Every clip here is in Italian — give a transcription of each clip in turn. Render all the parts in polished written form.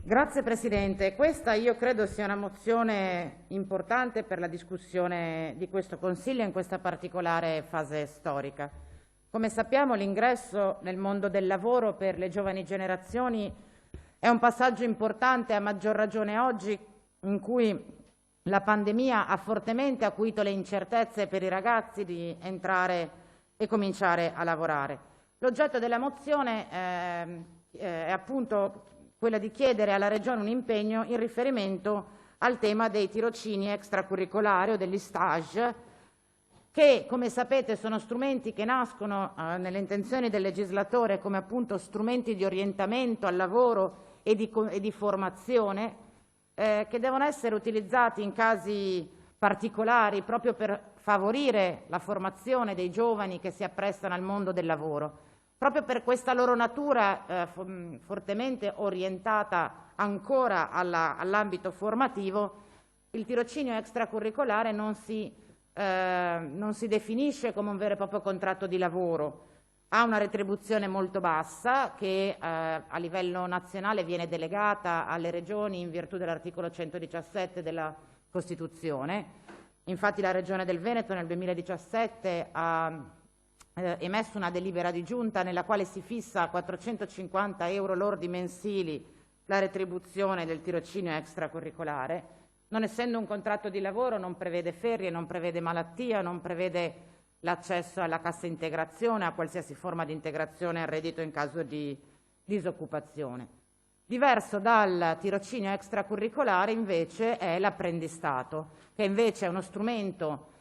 Grazie Presidente. Questa io credo sia una mozione importante per la discussione di questo Consiglio in questa particolare fase storica. Come sappiamo, l'ingresso nel mondo del lavoro per le giovani generazioni è un passaggio importante, a maggior ragione oggi in cui la pandemia ha fortemente acuito le incertezze per i ragazzi di entrare e cominciare a lavorare. L'oggetto della mozione è appunto quella di chiedere alla Regione un impegno in riferimento al tema dei tirocini extracurricolari o degli stage, che come sapete sono strumenti che nascono nelle intenzioni del legislatore come appunto strumenti di orientamento al lavoro e di formazione, che devono essere utilizzati in casi particolari proprio per favorire la formazione dei giovani che si apprestano al mondo del lavoro. Proprio per questa loro natura fortemente orientata ancora all'ambito formativo, il tirocinio extracurricolare non si definisce come un vero e proprio contratto di lavoro. Ha una retribuzione molto bassa che a livello nazionale viene delegata alle regioni in virtù dell'articolo 117 della Costituzione. Infatti la Regione del Veneto nel 2017 ha emesso una delibera di giunta nella quale si fissa a 450 euro lordi mensili la retribuzione del tirocinio extracurricolare. Non essendo un contratto di lavoro non prevede ferie, non prevede malattia, non prevede l'accesso alla cassa integrazione, a qualsiasi forma di integrazione al reddito in caso di disoccupazione. Diverso dal tirocinio extracurricolare invece è l'apprendistato, che invece è uno strumento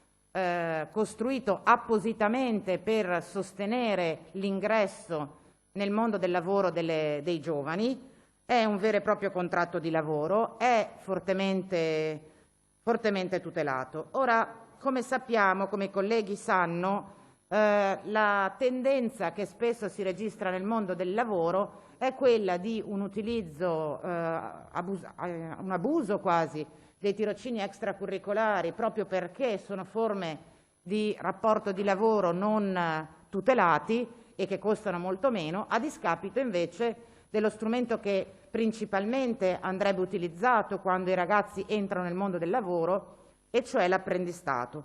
costruito appositamente per sostenere l'ingresso nel mondo del lavoro dei giovani, è un vero e proprio contratto di lavoro, è fortemente tutelato. Ora, come sappiamo, come i colleghi sanno, la tendenza che spesso si registra nel mondo del lavoro è quella di un utilizzo, un abuso quasi, dei tirocini extracurricolari proprio perché sono forme di rapporto di lavoro non tutelati e che costano molto meno, a discapito invece dello strumento che principalmente andrebbe utilizzato quando i ragazzi entrano nel mondo del lavoro, e cioè l'apprendistato.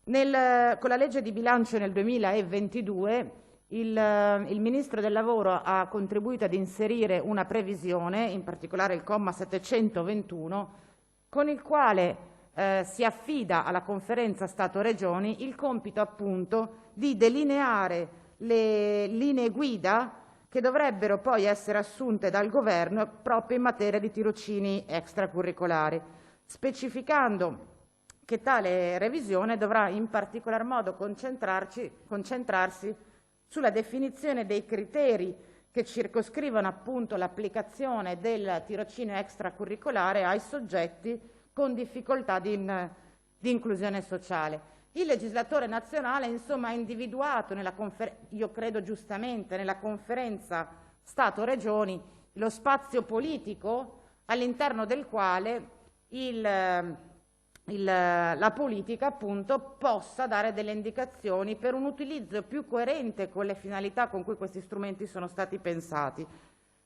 Con la legge di bilancio nel 2022 il Ministro del Lavoro ha contribuito ad inserire una previsione, in particolare il comma 721, con il quale si affida alla Conferenza Stato-Regioni il compito appunto di delineare le linee guida che dovrebbero poi essere assunte dal Governo proprio in materia di tirocini extracurricolari, specificando che tale revisione dovrà in particolar modo concentrarsi sulla definizione dei criteri che circoscrivono appunto l'applicazione del tirocinio extracurricolare ai soggetti con difficoltà di inclusione sociale. Il legislatore nazionale, insomma, ha individuato, io credo giustamente, nella conferenza Stato-Regioni, lo spazio politico all'interno del quale la politica appunto possa dare delle indicazioni per un utilizzo più coerente con le finalità con cui questi strumenti sono stati pensati.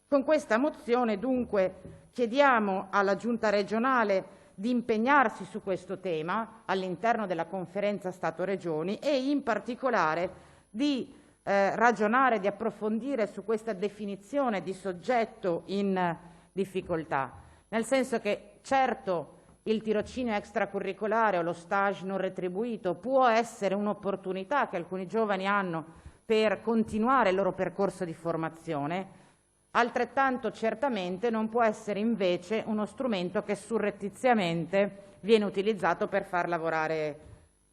Con questa mozione dunque chiediamo alla Giunta regionale di impegnarsi su questo tema all'interno della conferenza Stato-Regioni e in particolare di ragionare, di approfondire su questa definizione di soggetto in difficoltà, nel senso che certo il tirocinio extracurricolare o lo stage non retribuito può essere un'opportunità che alcuni giovani hanno per continuare il loro percorso di formazione, altrettanto certamente non può essere invece uno strumento che surrettiziamente viene utilizzato per far lavorare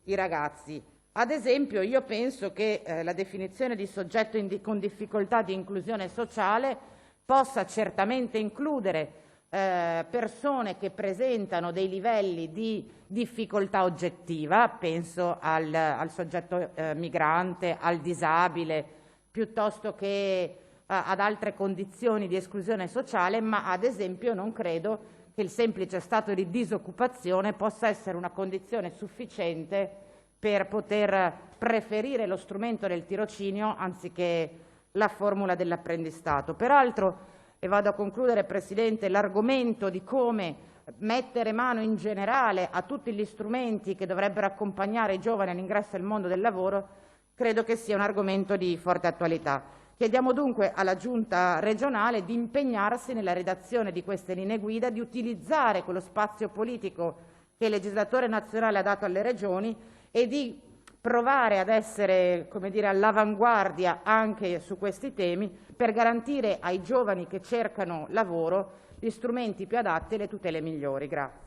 i ragazzi. Ad esempio, io penso che la definizione di soggetto con difficoltà di inclusione sociale possa certamente includere persone che presentano dei livelli di difficoltà oggettiva, penso al soggetto migrante, al disabile, piuttosto che ad altre condizioni di esclusione sociale, ma ad esempio non credo che il semplice stato di disoccupazione possa essere una condizione sufficiente per poter preferire lo strumento del tirocinio anziché la formula dell'apprendistato. Peraltro E vado a concludere, Presidente, l'argomento di come mettere mano in generale a tutti gli strumenti che dovrebbero accompagnare i giovani all'ingresso al mondo del lavoro, credo che sia un argomento di forte attualità. Chiediamo dunque alla Giunta regionale di impegnarsi nella redazione di queste linee guida, di utilizzare quello spazio politico che il legislatore nazionale ha dato alle regioni e di provare ad essere, come dire, all'avanguardia anche su questi temi per garantire ai giovani che cercano lavoro gli strumenti più adatti e le tutele migliori. Grazie.